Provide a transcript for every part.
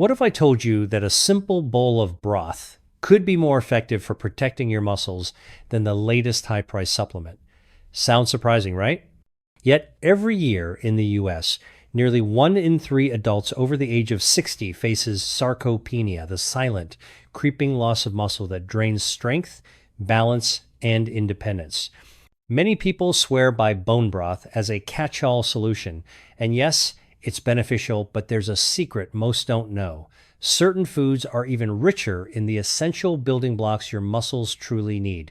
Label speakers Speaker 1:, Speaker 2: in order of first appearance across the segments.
Speaker 1: What if I told you that a simple bowl of broth could be more effective for protecting your muscles than the latest high-priced supplement? Sounds surprising, right? Yet every year in the US, nearly 1 in 3 adults over the age of 60 faces sarcopenia, the silent, creeping loss of muscle that drains strength, balance, and independence. Many people swear by bone broth as a catch-all solution, and yes, it's beneficial, but there's a secret most don't know. Certain foods are even richer in the essential building blocks your muscles truly need.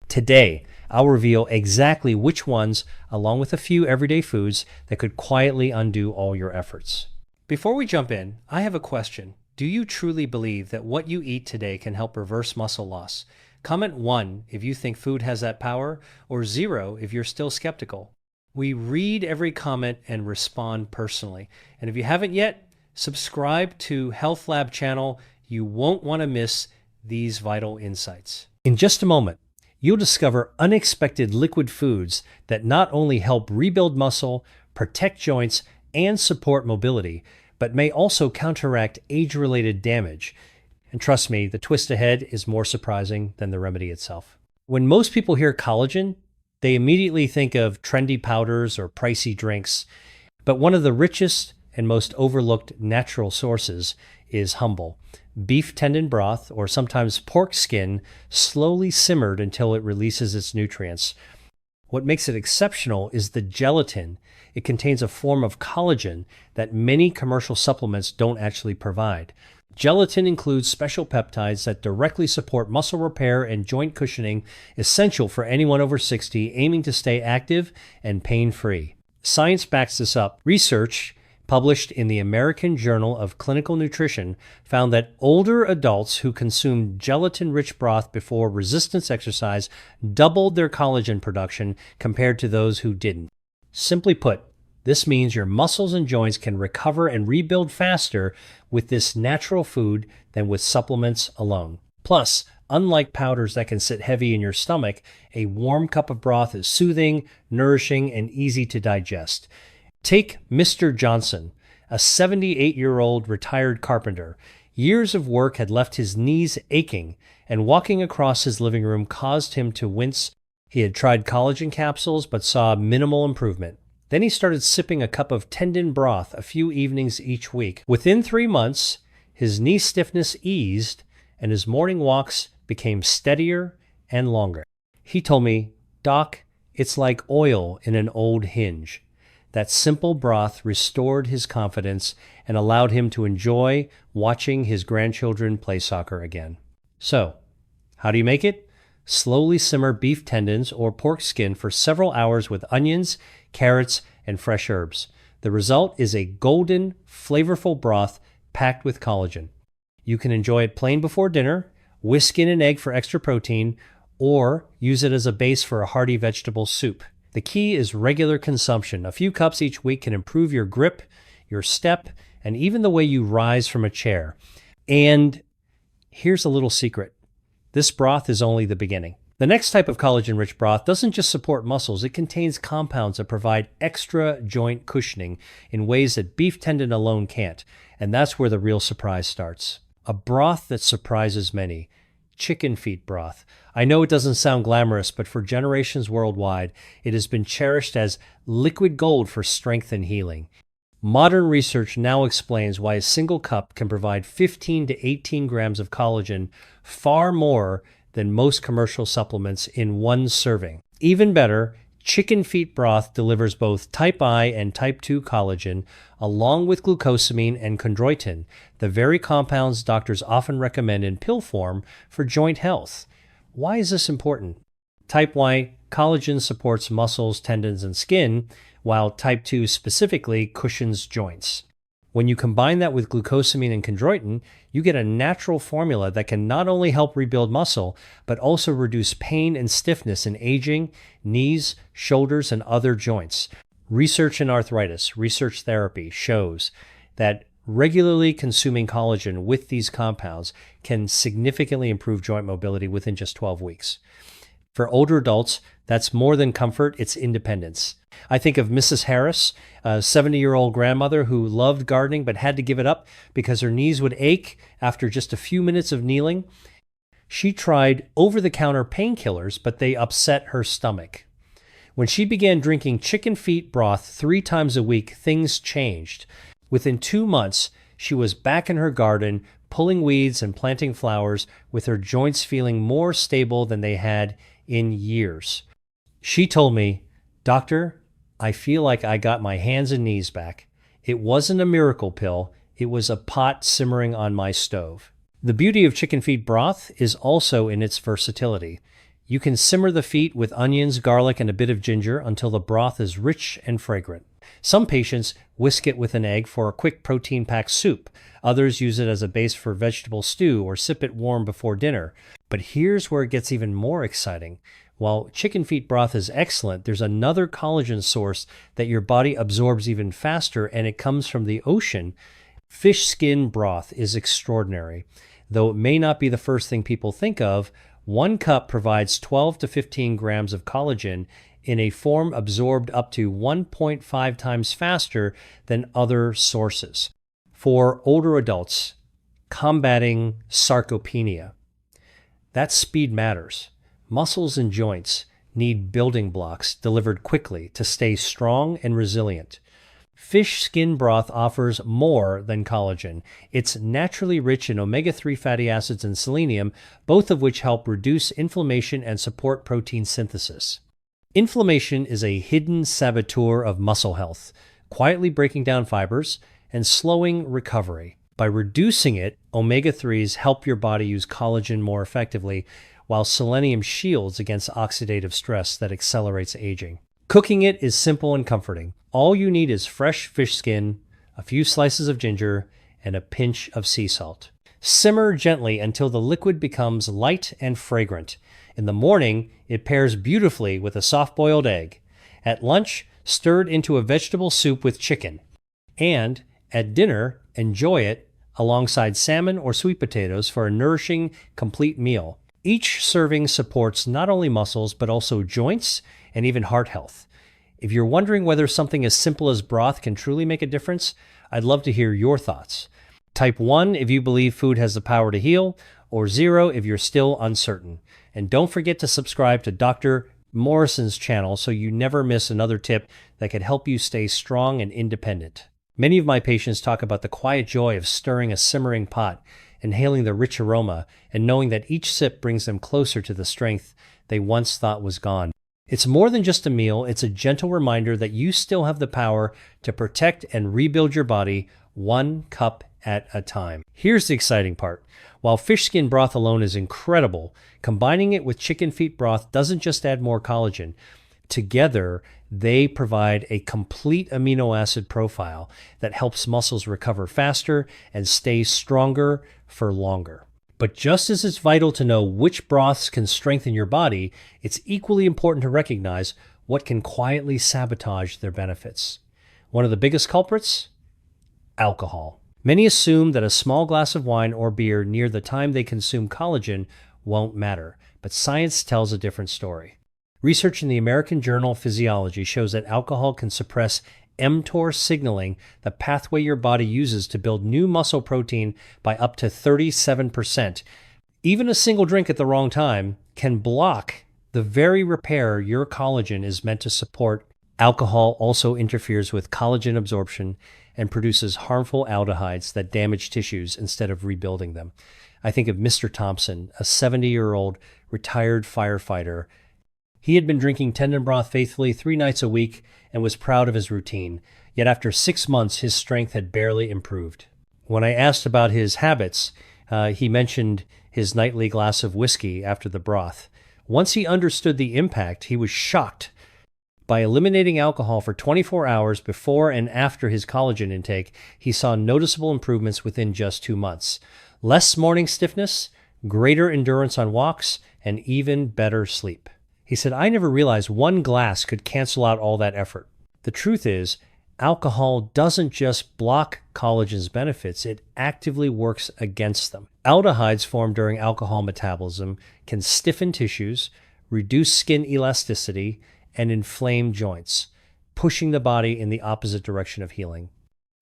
Speaker 1: Today, I'll reveal exactly which ones, along with a few everyday foods, that could quietly undo all your efforts. Before we jump in, I have a question. Do you truly believe that what you eat today can help reverse muscle loss? Comment 1 if you think food has that power, or 0 if you're still skeptical. We read every comment and respond personally. And if you haven't yet, subscribe to Health Lab channel. You won't want to miss these vital insights. In just a moment, you'll discover unexpected liquid foods that not only help rebuild muscle, protect joints, and support mobility, but may also counteract age-related damage. And trust me, the twist ahead is more surprising than the remedy itself. When most people hear collagen, they immediately think of trendy powders or pricey drinks. But one of the richest and most overlooked natural sources is humble. Beef tendon broth, or sometimes pork skin, slowly simmered until it releases its nutrients. What makes it exceptional is the gelatin. It contains a form of collagen that many commercial supplements don't actually provide. Gelatin includes special peptides that directly support muscle repair and joint cushioning, essential for anyone over 60 aiming to stay active and pain-free. Science backs this up. Research published in the American Journal of Clinical Nutrition found that older adults who consumed gelatin-rich broth before resistance exercise doubled their collagen production compared to those who didn't. Simply put, this means your muscles and joints can recover and rebuild faster with this natural food than with supplements alone. Plus, unlike powders that can sit heavy in your stomach, a warm cup of broth is soothing, nourishing, and easy to digest. Take Mr. Johnson, a 78-year-old retired carpenter. Years of work had left his knees aching, and walking across his living room caused him to wince. He had tried collagen capsules but saw minimal improvement. Then he started sipping a cup of tendon broth a few evenings each week. Within 3 months, his knee stiffness eased, and his morning walks became steadier and longer. He told me, "Doc, it's like oil in an old hinge." That simple broth restored his confidence and allowed him to enjoy watching his grandchildren play soccer again. So, how do you make it? Slowly simmer beef tendons or pork skin for several hours with onions, carrots, and fresh herbs. The result is a golden, flavorful broth packed with collagen. You can enjoy it plain before dinner, whisk in an egg for extra protein, or use it as a base for a hearty vegetable soup. The key is regular consumption. A few cups each week can improve your grip, your step, and even the way you rise from a chair. And here's a little secret. This broth is only the beginning. The next type of collagen-rich broth doesn't just support muscles, it contains compounds that provide extra joint cushioning in ways that beef tendon alone can't. And that's where the real surprise starts. A broth that surprises many. Chicken feet broth. I know it doesn't sound glamorous, but for generations worldwide, it has been cherished as liquid gold for strength and healing. Modern research now explains why a single cup can provide 15 to 18 grams of collagen, far more than most commercial supplements in one serving. Even better, chicken feet broth delivers both type I and type 2 collagen, along with glucosamine and chondroitin, the very compounds doctors often recommend in pill form for joint health. Why is this important? Type Y collagen supports muscles, tendons, and skin, while type 2 specifically cushions joints. When you combine that with glucosamine and chondroitin, you get a natural formula that can not only help rebuild muscle, but also reduce pain and stiffness in aging, knees, shoulders, and other joints. Research in arthritis, research therapy shows that regularly consuming collagen with these compounds can significantly improve joint mobility within just 12 weeks. For older adults, That's more than comfort, it's independence. I think of Mrs. Harris, a 70-year-old grandmother who loved gardening but had to give it up because her knees would ache after just a few minutes of kneeling. She tried over-the-counter painkillers, but they upset her stomach. When she began drinking chicken feet broth 3 times a week, things changed. Within 2 months, she was back in her garden, pulling weeds and planting flowers, with her joints feeling more stable than they had in years. She told me, "Doctor, I feel like I got my hands and knees back. It wasn't a miracle pill, it was a pot simmering on my stove." The beauty of chicken feet broth is also in its versatility. You can simmer the feet with onions, garlic, and a bit of ginger until the broth is rich and fragrant. Some patients whisk it with an egg for a quick protein-packed soup. Others use it as a base for vegetable stew or sip it warm before dinner. But here's where it gets even more exciting. While chicken feet broth is excellent, there's another collagen source that your body absorbs even faster, and it comes from the ocean. Fish skin broth is extraordinary. Though it may not be the first thing people think of, 1 cup provides 12 to 15 grams of collagen in a form absorbed up to 1.5 times faster than other sources. For older adults combating sarcopenia, that speed matters. Muscles and joints need building blocks delivered quickly to stay strong and resilient. Fish skin broth offers more than collagen. It's naturally rich in omega-3 fatty acids and selenium, both of which help reduce inflammation and support protein synthesis. Inflammation is a hidden saboteur of muscle health, quietly breaking down fibers and slowing recovery. By reducing it, omega-3s help your body use collagen more effectively, while selenium shields against oxidative stress that accelerates aging. Cooking it is simple and comforting. All you need is fresh fish skin, a few slices of ginger, and a pinch of sea salt. Simmer gently until the liquid becomes light and fragrant. In the morning, it pairs beautifully with a soft-boiled egg. At lunch, stir it into a vegetable soup with chicken. And at dinner, enjoy it alongside salmon or sweet potatoes for a nourishing, complete meal. Each serving supports not only muscles, but also joints and even heart health. If you're wondering whether something as simple as broth can truly make a difference, I'd love to hear your thoughts. Type 1 if you believe food has the power to heal, or 0 if you're still uncertain. And don't forget to subscribe to Dr. Morrison's channel so you never miss another tip that could help you stay strong and independent. Many of my patients talk about the quiet joy of stirring a simmering pot, inhaling the rich aroma, and knowing that each sip brings them closer to the strength they once thought was gone. It's more than just a meal, it's a gentle reminder that you still have the power to protect and rebuild your body 1 cup at a time. Here's the exciting part. While fish skin broth alone is incredible, combining it with chicken feet broth doesn't just add more collagen. Together, they provide a complete amino acid profile that helps muscles recover faster and stay stronger for longer. But just as it's vital to know which broths can strengthen your body, it's equally important to recognize what can quietly sabotage their benefits. One of the biggest culprits? Alcohol. Many assume that a small glass of wine or beer near the time they consume collagen won't matter, but science tells a different story. Research in the American Journal of Physiology shows that alcohol can suppress mTOR signaling, the pathway your body uses to build new muscle protein, by up to 37%. Even a single drink at the wrong time can block the very repair your collagen is meant to support. Alcohol also interferes with collagen absorption and produces harmful aldehydes that damage tissues instead of rebuilding them. I think of Mr. Thompson, a 70-year-old retired firefighter. He had been drinking tendon broth faithfully 3 nights a week and was proud of his routine. Yet after 6 months, his strength had barely improved. When I asked about his habits, he mentioned his nightly glass of whiskey after the broth. Once he understood the impact, he was shocked. By eliminating alcohol for 24 hours before and after his collagen intake, he saw noticeable improvements within just 2 months. Less morning stiffness, greater endurance on walks, and even better sleep. He said, "I never realized 1 glass could cancel out all that effort." The truth is, alcohol doesn't just block collagen's benefits, it actively works against them. Aldehydes formed during alcohol metabolism can stiffen tissues, reduce skin elasticity, and inflame joints, pushing the body in the opposite direction of healing.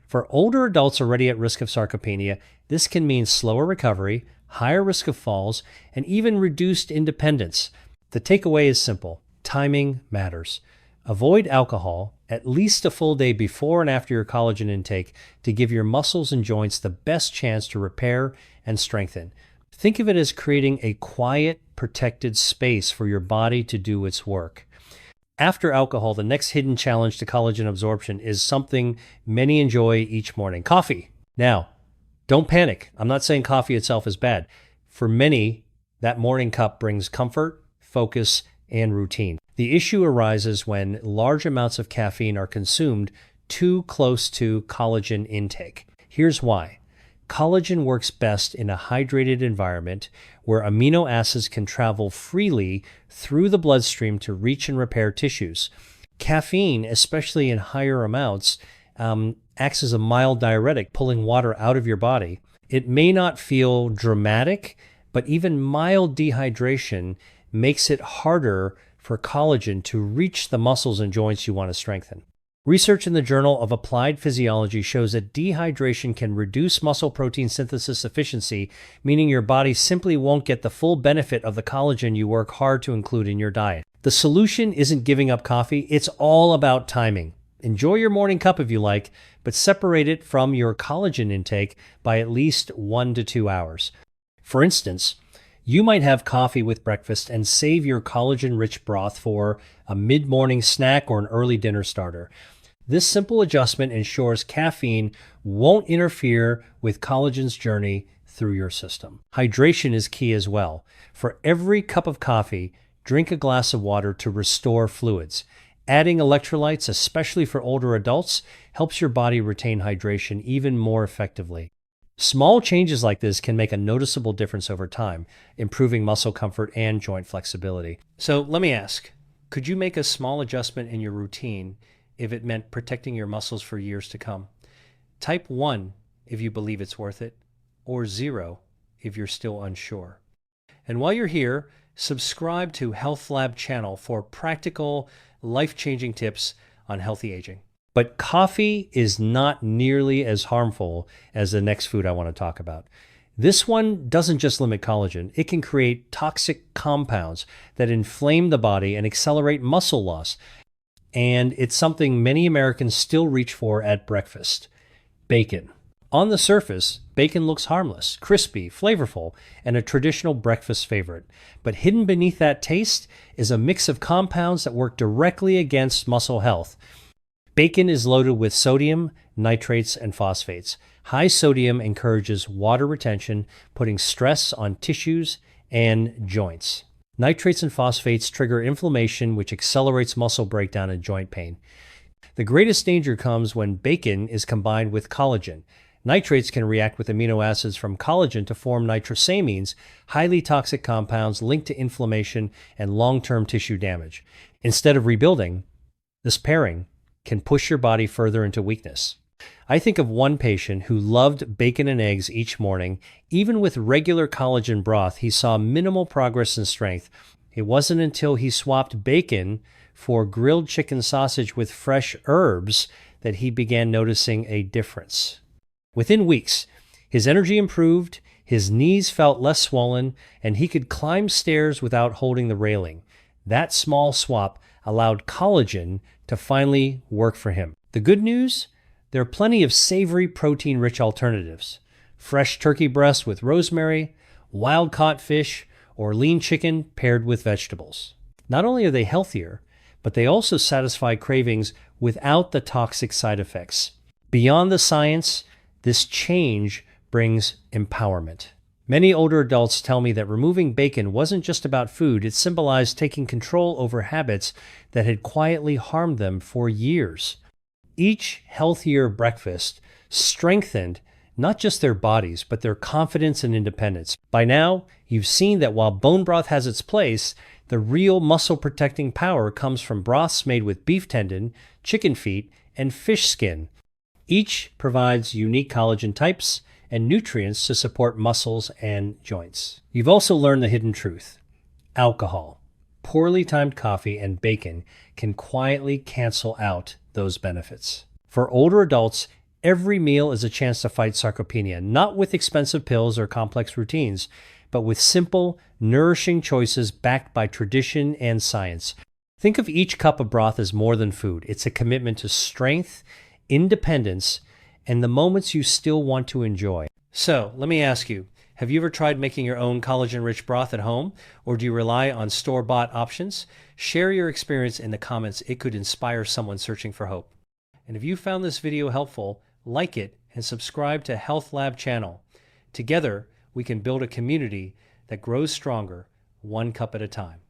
Speaker 1: For older adults already at risk of sarcopenia, this can mean slower recovery, higher risk of falls, and even reduced independence. The takeaway is simple. Timing matters. Avoid alcohol at least a full day before and after your collagen intake to give your muscles and joints the best chance to repair and strengthen. Think of it as creating a quiet, protected space for your body to do its work. After alcohol, the next hidden challenge to collagen absorption is something many enjoy each morning: coffee. Now, don't panic. I'm not saying coffee itself is bad. For many, that morning cup brings comfort, focus, and routine. The issue arises when large amounts of caffeine are consumed too close to collagen intake. Here's why. Collagen works best in a hydrated environment where amino acids can travel freely through the bloodstream to reach and repair tissues. Caffeine, especially in higher amounts, acts as a mild diuretic, pulling water out of your body. It may not feel dramatic, but even mild dehydration makes it harder for collagen to reach the muscles and joints you want to strengthen. Research in the Journal of Applied Physiology shows that dehydration can reduce muscle protein synthesis efficiency, meaning your body simply won't get the full benefit of the collagen you work hard to include in your diet. The solution isn't giving up coffee, it's all about timing. Enjoy your morning cup if you like, but separate it from your collagen intake by at least 1 to 2 hours. For instance, you might have coffee with breakfast and save your collagen-rich broth for a mid-morning snack or an early dinner starter. This simple adjustment ensures caffeine won't interfere with collagen's journey through your system. Hydration is key as well. For every cup of coffee, drink a glass of water to restore fluids. Adding electrolytes, especially for older adults, helps your body retain hydration even more effectively. Small changes like this can make a noticeable difference over time, improving muscle comfort and joint flexibility. So let me ask, could you make a small adjustment in your routine if it meant protecting your muscles for years to come? Type 1 if you believe it's worth it, or 0 if you're still unsure. And while you're here, subscribe to Health Lab channel for practical, life-changing tips on healthy aging. But coffee is not nearly as harmful as the next food I want to talk about. This one doesn't just limit collagen. It can create toxic compounds that inflame the body and accelerate muscle loss. And it's something many Americans still reach for at breakfast: bacon. On the surface, bacon looks harmless, crispy, flavorful, and a traditional breakfast favorite. But hidden beneath that taste is a mix of compounds that work directly against muscle health. Bacon is loaded with sodium, nitrates, and phosphates. High sodium encourages water retention, putting stress on tissues and joints. Nitrates and phosphates trigger inflammation, which accelerates muscle breakdown and joint pain. The greatest danger comes when bacon is combined with collagen. Nitrates can react with amino acids from collagen to form nitrosamines, highly toxic compounds linked to inflammation and long-term tissue damage. Instead of rebuilding, this pairing can push your body further into weakness. I think of one patient who loved bacon and eggs each morning. Even with regular collagen broth, he saw minimal progress in strength. It wasn't until he swapped bacon for grilled chicken sausage with fresh herbs that he began noticing a difference. Within weeks, his energy improved, his knees felt less swollen, and he could climb stairs without holding the railing. That small swap allowed collagen to finally work for him. The good news? There are plenty of savory, protein-rich alternatives. Fresh turkey breast with rosemary, wild-caught fish, or lean chicken paired with vegetables. Not only are they healthier, but they also satisfy cravings without the toxic side effects. Beyond the science, this change brings empowerment. Many older adults tell me that removing bacon wasn't just about food, it symbolized taking control over habits that had quietly harmed them for years. Each healthier breakfast strengthened not just their bodies, but their confidence and independence. By now, you've seen that while bone broth has its place, the real muscle-protecting power comes from broths made with beef tendon, chicken feet, and fish skin. Each provides unique collagen types and nutrients to support muscles and joints. You've also learned the hidden truth: alcohol, Poorly timed coffee and bacon can quietly cancel out those benefits. For older adults, every meal is a chance to fight sarcopenia, not with expensive pills or complex routines, but with simple, nourishing choices backed by tradition and science. Think of each cup of broth as more than food. It's a commitment to strength, independence, and the moments you still want to enjoy. So, let me ask you, have you ever tried making your own collagen-rich broth at home, or do you rely on store-bought options? Share your experience in the comments. It could inspire someone searching for hope. And if you found this video helpful, like it and subscribe to Health Lab channel. Together, we can build a community that grows stronger, one cup at a time.